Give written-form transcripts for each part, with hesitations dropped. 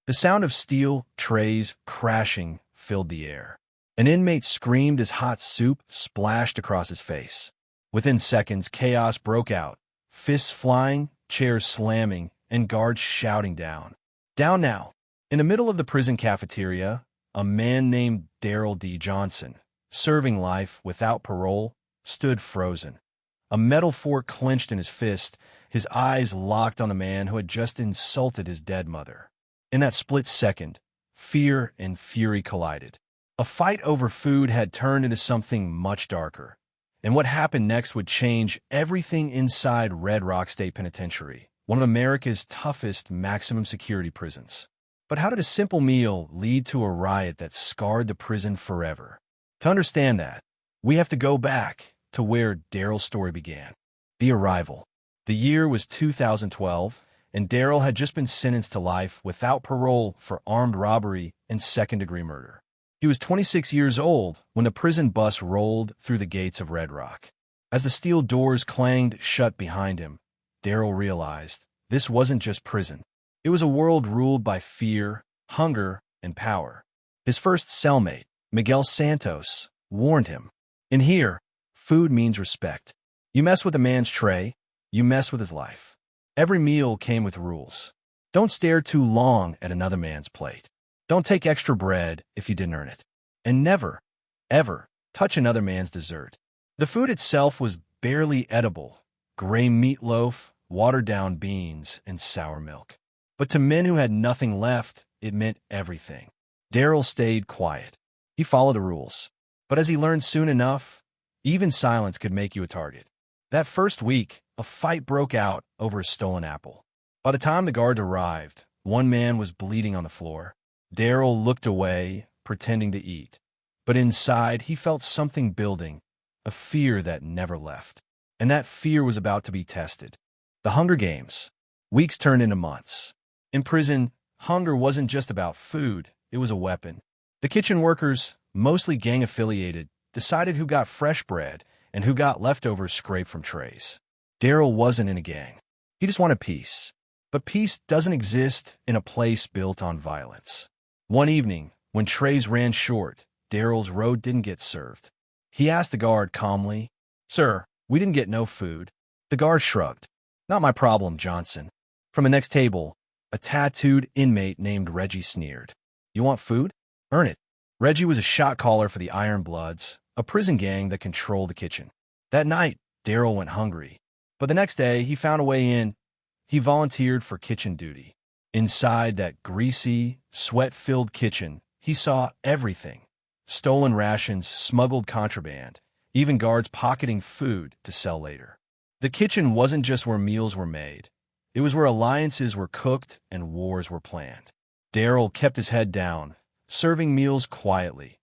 The sound of steel trays crashing filled the air. An inmate screamed as hot soup splashed across his face. Within seconds, chaos broke out, fists flying, chairs slamming, and guards shouting down. Down now! In the middle of the prison cafeteria, a man named Darryl D. Johnson, serving life without parole, stood frozen. A metal fork clenched in his fist, his eyes locked on the man who had just insulted his dead mother. In that split second, fear and fury collided. A fight over food had turned into something much darker. And what happened next would change everything inside Red Rock State Penitentiary, one of America's toughest maximum security prisons. But how did a simple meal lead to a riot that scarred the prison forever? To understand that, we have to go back to where Darryl's story began. The arrival. The year was 2012, and Darryl had just been sentenced to life without parole for armed robbery and second-degree murder. He was 26 years old when the prison bus rolled through the gates of Red Rock. As the steel doors clanged shut behind him, Darryl realized this wasn't just prison. It was a world ruled by fear, hunger, and power. His first cellmate, Miguel Santos, warned him, "In here, food means respect. You mess with a man's tray, you mess with his life." Every meal came with rules. Don't stare too long at another man's plate. Don't take extra bread if you didn't earn it. And never, ever touch another man's dessert. The food itself was barely edible. Gray meatloaf, watered-down beans, and sour milk. But to men who had nothing left, it meant everything. Darryl stayed quiet. He followed the rules. But as he learned soon enough, even silence could make you a target. That first week, a fight broke out over a stolen apple. By the time the guards arrived, one man was bleeding on the floor. Darryl looked away, pretending to eat. But inside, he felt something building, a fear that never left. And that fear was about to be tested. The Hunger Games. Weeks turned into months. In prison, hunger wasn't just about food, it was a weapon. The kitchen workers, mostly gang-affiliated, decided who got fresh bread and who got leftovers scraped from trays. Darryl wasn't in a gang. He just wanted peace. But peace doesn't exist in a place built on violence. One evening, when trays ran short, Darryl's road didn't get served. He asked the guard calmly, "Sir, we didn't get no food." The guard shrugged. "Not my problem, Johnson." From the next table, a tattooed inmate named Reggie sneered. "You want food? Earn it." Reggie was a shot caller for the Iron Bloods, a prison gang that controlled the kitchen. That night, Darryl went hungry. But the next day, he found a way in. He volunteered for kitchen duty. Inside that greasy, sweat-filled kitchen, he saw everything. Stolen rations, smuggled contraband, even guards pocketing food to sell later. The kitchen wasn't just where meals were made. It was where alliances were cooked and wars were planned. Darryl kept his head down, serving meals quietly,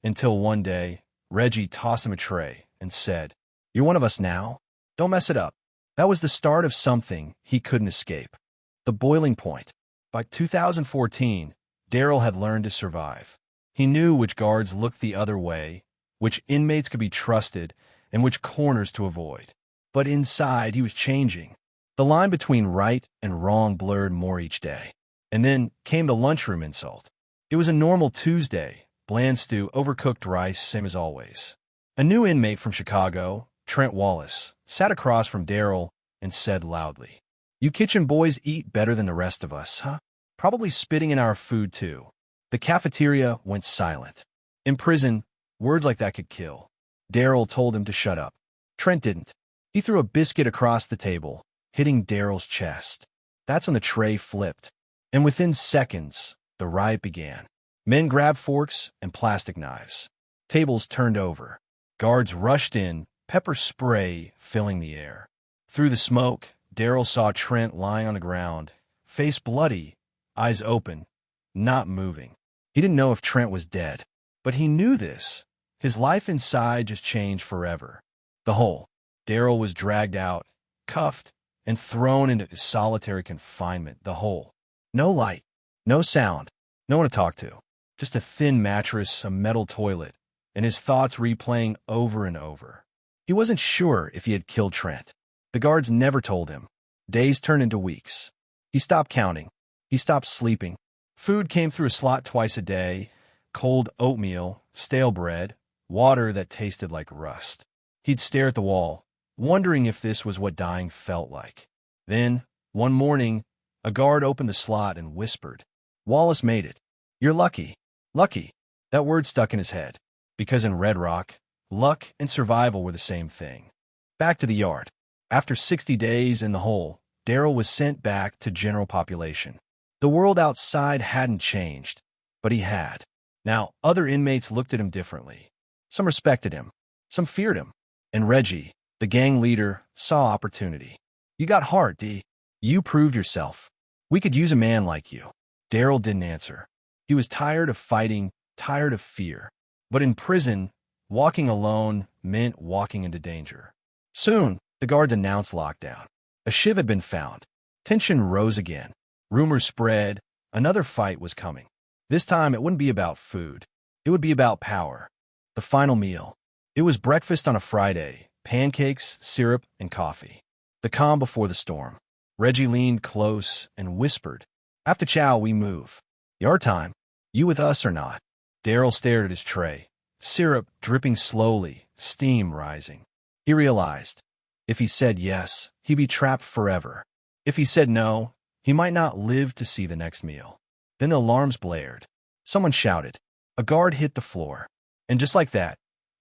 until one day, Reggie tossed him a tray and said, "You're one of us now. Don't mess it up." That was the start of something he couldn't escape. The boiling point. By 2014, Darryl had learned to survive. He knew which guards looked the other way, which inmates could be trusted, and which corners to avoid. But inside, he was changing. The line between right and wrong blurred more each day. And then came the lunchroom insult. It was a normal Tuesday, bland stew, overcooked rice, same as always. A new inmate from Chicago, Trent Wallace, sat across from Darryl and said loudly, "You kitchen boys eat better than the rest of us, huh? Probably spitting in our food, too." The cafeteria went silent. In prison, words like that could kill. Darryl told him to shut up. Trent didn't. He threw a biscuit across the table, hitting Darryl's chest. That's when the tray flipped. And within seconds, the riot began. Men grabbed forks and plastic knives. Tables turned over. Guards rushed in, pepper spray filling the air. Through the smoke, Darryl saw Trent lying on the ground, face bloody, eyes open, not moving. He didn't know if Trent was dead, but he knew this. His life inside just changed forever. The hole. Darryl was dragged out, cuffed, and thrown into solitary confinement. The hole. No light, no sound, no one to talk to. Just a thin mattress, a metal toilet, and his thoughts replaying over and over. He wasn't sure if he had killed Trent. The guards never told him. Days turned into weeks. He stopped counting. He stopped sleeping. Food came through a slot twice a day, cold oatmeal, stale bread, water that tasted like rust. He'd stare at the wall, wondering if this was what dying felt like. Then, one morning, a guard opened the slot and whispered, "Wallace made it. You're lucky." Lucky. That word stuck in his head, because in Red Rock, luck and survival were the same thing. Back to the yard. After 60 days in the hole, Darryl was sent back to general population. The world outside hadn't changed, but he had. Now, other inmates looked at him differently. Some respected him, some feared him. And Reggie, the gang leader, saw opportunity. "You got heart, D. You proved yourself. We could use a man like you." Darryl didn't answer. He was tired of fighting, tired of fear. But in prison, walking alone meant walking into danger. Soon, the guards announced lockdown. A shiv had been found. Tension rose again. Rumors spread. Another fight was coming. This time, it wouldn't be about food. It would be about power. The final meal. It was breakfast on a Friday, pancakes, syrup, and coffee. The calm before the storm. Reggie leaned close and whispered, "After chow, we move. Yard time. You with us or not?" Darryl stared at his tray. Syrup dripping slowly, steam rising. He realized, if he said yes, he'd be trapped forever. If he said no, he might not live to see the next meal. Then the alarms blared. Someone shouted. A guard hit the floor. And just like that,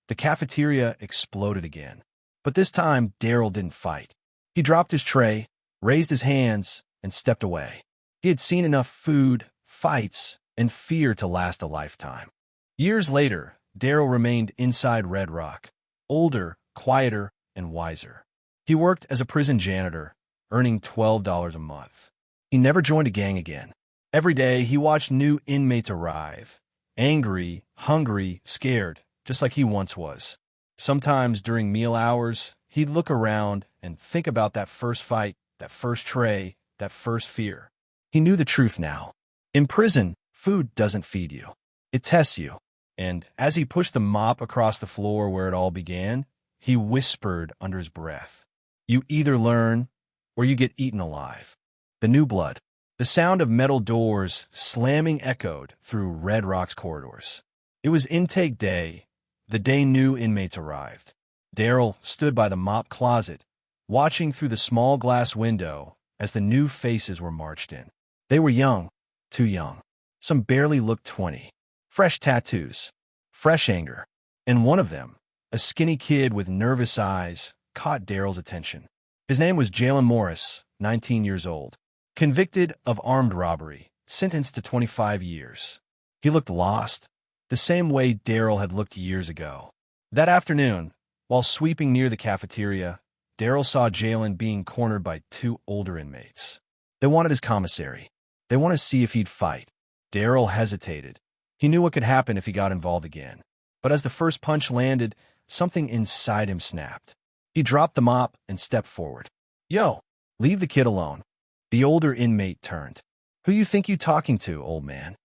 the cafeteria exploded again. But this time, Darryl didn't fight. He dropped his tray, raised his hands, and stepped away. He had seen enough food, fights, and fear to last a lifetime. Years later, Darryl remained inside Red Rock, older, quieter, and wiser. He worked as a prison janitor, earning $12 a month. He never joined a gang again. Every day, he watched new inmates arrive, angry, hungry, scared, just like he once was. Sometimes during meal hours, he'd look around and think about that first fight, that first tray, that first fear. He knew the truth now. In prison, food doesn't feed you. It tests you. And as he pushed the mop across the floor where it all began, he whispered under his breath, "You either learn or you get eaten alive." The new blood. The sound of metal doors slamming echoed through Red Rock's corridors. It was intake day, the day new inmates arrived. Darryl stood by the mop closet, watching through the small glass window as the new faces were marched in. They were young, too young. Some barely looked 20. Fresh tattoos, fresh anger. And one of them, a skinny kid with nervous eyes, caught Darryl's attention. His name was Jalen Morris, 19 years old. Convicted of armed robbery, sentenced to 25 years. He looked lost, the same way Darryl had looked years ago. That afternoon, while sweeping near the cafeteria, Darryl saw Jalen being cornered by two older inmates. They wanted his commissary. They wanted to see if he'd fight. Darryl hesitated. He knew what could happen if he got involved again. But as the first punch landed, something inside him snapped. He dropped the mop and stepped forward. "Yo, leave the kid alone." The older inmate turned. "Who you think you talking to, old man?"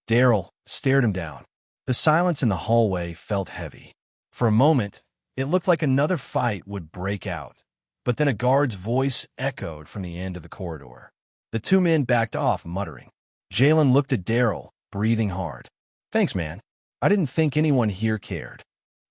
Darryl stared him down. The silence in the hallway felt heavy. For a moment, it looked like another fight would break out. But then a guard's voice echoed from the end of the corridor. The two men backed off, muttering. Jalen looked at Darryl, breathing hard. "Thanks, man. I didn't think anyone here cared."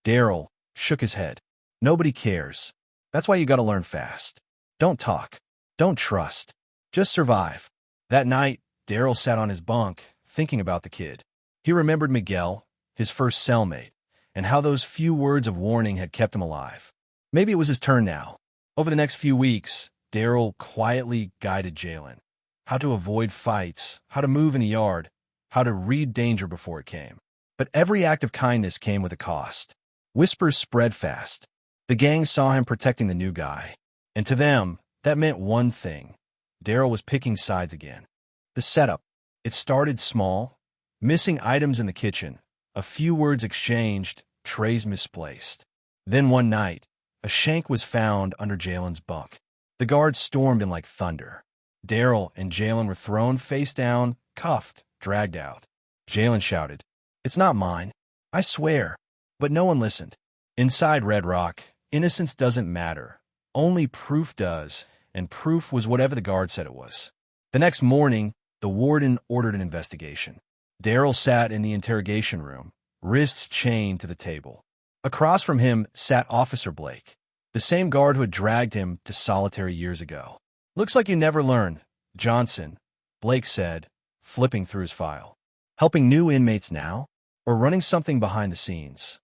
Darryl shook his head. "Nobody cares. That's why you gotta learn fast. Don't talk. Don't trust. Just survive." That night, Darryl sat on his bunk, thinking about the kid. He remembered Miguel, his first cellmate, and how those few words of warning had kept him alive. Maybe it was his turn now. Over the next few weeks, Darryl quietly guided Jalen. How to avoid fights, how to move in the yard, how to read danger before it came. But every act of kindness came with a cost. Whispers spread fast. The gang saw him protecting the new guy. And to them, that meant one thing. Darryl was picking sides again. The setup. It started small. Missing items in the kitchen. A few words exchanged, trays misplaced. Then one night, a shank was found under Jalen's bunk. The guards stormed in like thunder. Darryl and Jalen were thrown face down, cuffed, dragged out. Jalen shouted, "It's not mine. I swear." But no one listened. Inside Red Rock, innocence doesn't matter. Only proof does, and proof was whatever the guard said it was. The next morning, the warden ordered an investigation. Darryl sat in the interrogation room, wrists chained to the table. Across from him sat Officer Blake, the same guard who had dragged him to solitary years ago. "Looks like you never learned, Johnson," Blake said, flipping through his file. "Helping new inmates now, or running something behind the scenes?"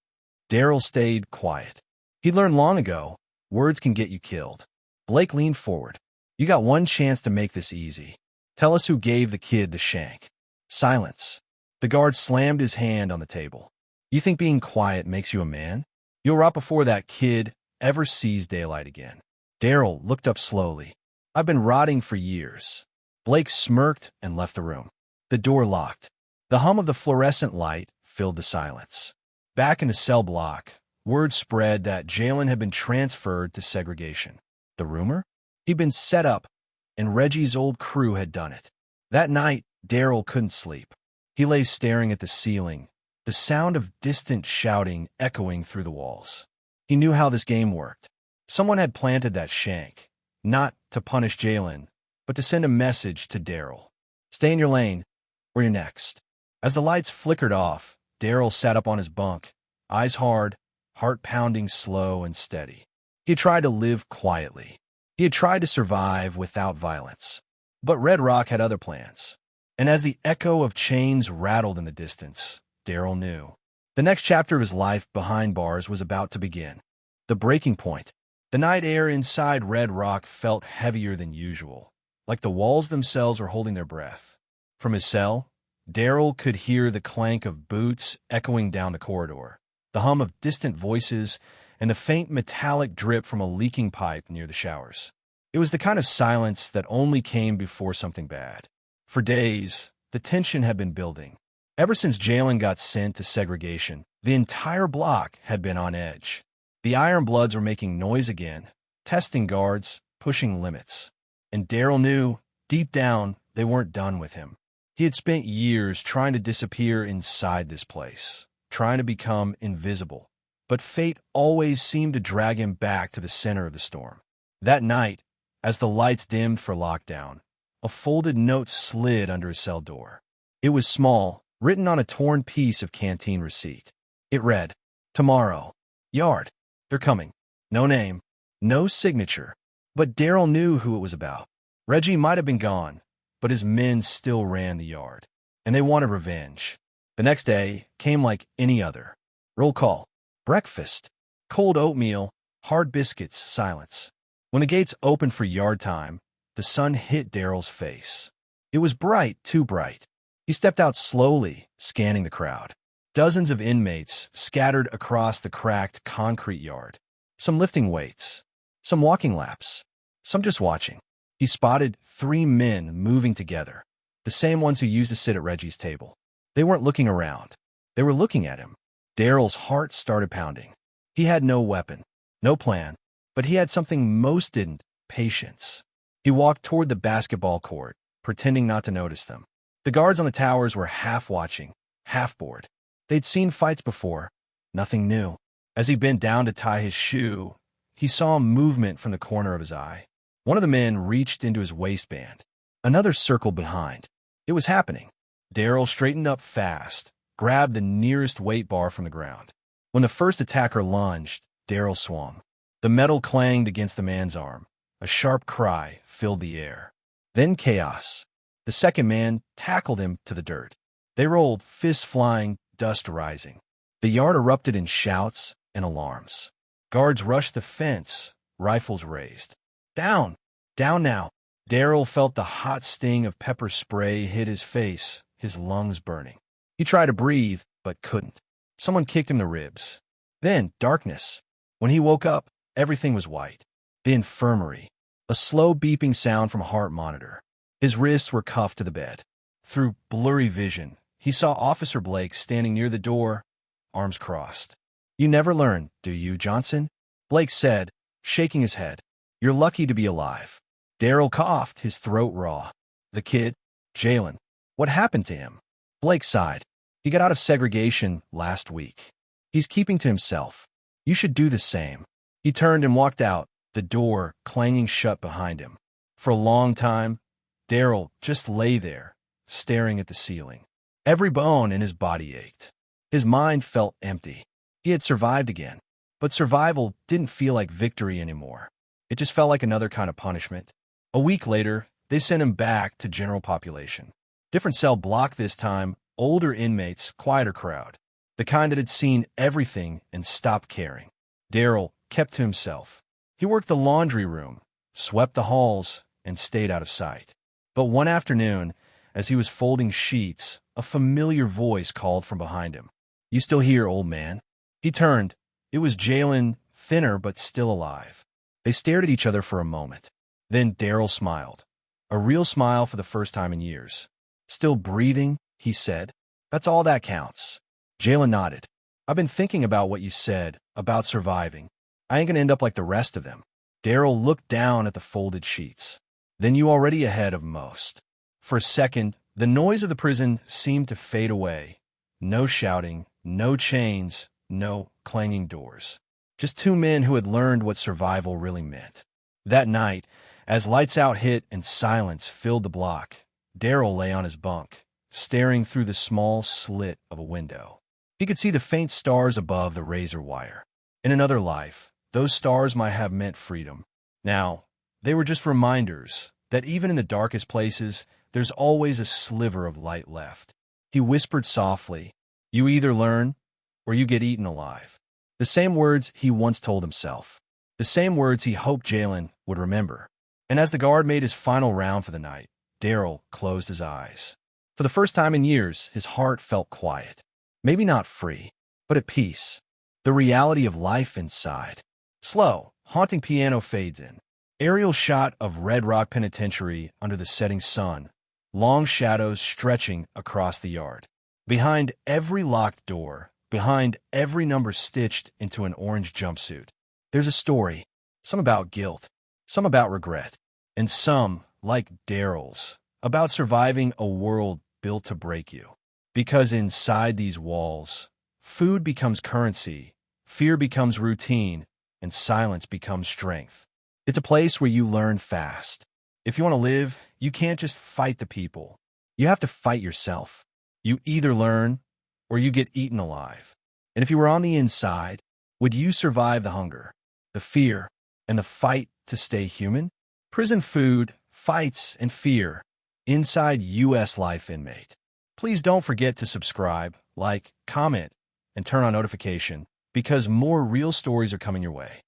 Darryl stayed quiet. He learned long ago, words can get you killed. Blake leaned forward. "You got one chance to make this easy. Tell us who gave the kid the shank." Silence. The guard slammed his hand on the table. "You think being quiet makes you a man? You'll rot before that kid ever sees daylight again." Darryl looked up slowly. "I've been rotting for years." Blake smirked and left the room. The door locked. The hum of the fluorescent light filled the silence. Back in the cell block, word spread that Jalen had been transferred to segregation. The rumor? He'd been set up, and Reggie's old crew had done it. That night, Darryl couldn't sleep. He lay staring at the ceiling, the sound of distant shouting echoing through the walls. He knew how this game worked. Someone had planted that shank, not to punish Jalen, but to send a message to Darryl. Stay in your lane, or you're next. As the lights flickered off, Darryl sat up on his bunk, eyes hard, heart pounding slow and steady. He tried to live quietly. He had tried to survive without violence. But Red Rock had other plans. And as the echo of chains rattled in the distance, Darryl knew. The next chapter of his life behind bars was about to begin. The breaking point. The night air inside Red Rock felt heavier than usual, like the walls themselves were holding their breath. From his cell, Darryl could hear the clank of boots echoing down the corridor, the hum of distant voices, and the faint metallic drip from a leaking pipe near the showers. It was the kind of silence that only came before something bad. For days, the tension had been building. Ever since Jalen got sent to segregation, the entire block had been on edge. The Iron Bloods were making noise again, testing guards, pushing limits. And Darryl knew, deep down, they weren't done with him. He had spent years trying to disappear inside this place, trying to become invisible. But fate always seemed to drag him back to the center of the storm. That night, as the lights dimmed for lockdown, a folded note slid under his cell door. It was small, written on a torn piece of canteen receipt. It read, "Tomorrow. Yard. They're coming." No name, no signature. But Darryl knew who it was about. Reggie might have been gone, but his men still ran the yard. And they wanted revenge. The next day came like any other. Roll call. Breakfast. Cold oatmeal. Hard biscuits. Silence. When the gates opened for yard time, the sun hit Darryl's face. It was bright, too bright. He stepped out slowly, scanning the crowd. Dozens of inmates scattered across the cracked concrete yard. Some lifting weights, some walking laps, some just watching. He spotted 3 men moving together, the same ones who used to sit at Reggie's table. They weren't looking around. They were looking at him. Darryl's heart started pounding. He had no weapon, no plan, but he had something most didn't: patience. He walked toward the basketball court, pretending not to notice them. The guards on the towers were half watching, half bored. They'd seen fights before, nothing new. As he bent down to tie his shoe, he saw movement from the corner of his eye. One of the men reached into his waistband. Another circled behind. It was happening. Darryl straightened up fast, grabbed the nearest weight bar from the ground. When the first attacker lunged, Darryl swung. The metal clanged against the man's arm. A sharp cry filled the air. Then chaos. The second man tackled him to the dirt. They rolled, fists flying, dust rising. The yard erupted in shouts and alarms. Guards rushed the fence, rifles raised. Down! Down now! Darryl felt the hot sting of pepper spray hit his face, his lungs burning. He tried to breathe, but couldn't. Someone kicked him in the ribs. Then, darkness. When he woke up, everything was white. The infirmary. A slow beeping sound from a heart monitor. His wrists were cuffed to the bed. Through blurry vision, he saw Officer Blake standing near the door, arms crossed. "You never learn, do you, Johnson?" Blake said, shaking his head. "You're lucky to be alive." Darryl coughed, his throat raw. "The kid, Jalen, what happened to him?" Blake sighed. "He got out of segregation last week. He's keeping to himself. You should do the same." He turned and walked out, the door clanging shut behind him. For a long time, Darryl just lay there, staring at the ceiling. Every bone in his body ached. His mind felt empty. He had survived again, but survival didn't feel like victory anymore. It just felt like another kind of punishment. A week later, they sent him back to general population. Different cell block this time, older inmates, quieter crowd. The kind that had seen everything and stopped caring. Darryl kept to himself. He worked the laundry room, swept the halls, and stayed out of sight. But one afternoon, as he was folding sheets, a familiar voice called from behind him. "You still here, old man?" He turned. It was Jalen, thinner but still alive. They stared at each other for a moment. Then Darryl smiled. A real smile for the first time in years. "Still breathing?" he said. "That's all that counts." Jalen nodded. "I've been thinking about what you said, about surviving. I ain't gonna end up like the rest of them." Darryl looked down at the folded sheets. "Then you already ahead of most." For a second, the noise of the prison seemed to fade away. No shouting, no chains, no clanging doors. Just two men who had learned what survival really meant. That night, as lights out hit and silence filled the block, Darryl lay on his bunk, staring through the small slit of a window. He could see the faint stars above the razor wire. In another life, those stars might have meant freedom. Now, they were just reminders that even in the darkest places, there's always a sliver of light left. He whispered softly, "You either learn, or you get eaten alive." The same words he once told himself. The same words he hoped Jalen would remember. And as the guard made his final round for the night, Darryl closed his eyes. For the first time in years, his heart felt quiet. Maybe not free, but at peace. The reality of life inside. Slow, haunting piano fades in. Aerial shot of Red Rock Penitentiary under the setting sun. Long shadows stretching across the yard. Behind every locked door, behind every number stitched into an orange jumpsuit, there's a story. Some about guilt, some about regret, and some, like Darryl's, about surviving a world built to break you. Because inside these walls, food becomes currency, fear becomes routine, and silence becomes strength. It's a place where you learn fast. If you want to live, you can't just fight the people. You have to fight yourself. You either learn, or you get eaten alive. And if you were on the inside, would you survive the hunger, the fear, and the fight to stay human? Prison food, fights, and fear. Inside U.S. Life Inmate. Please don't forget to subscribe, like, comment, and turn on notification, because more real stories are coming your way.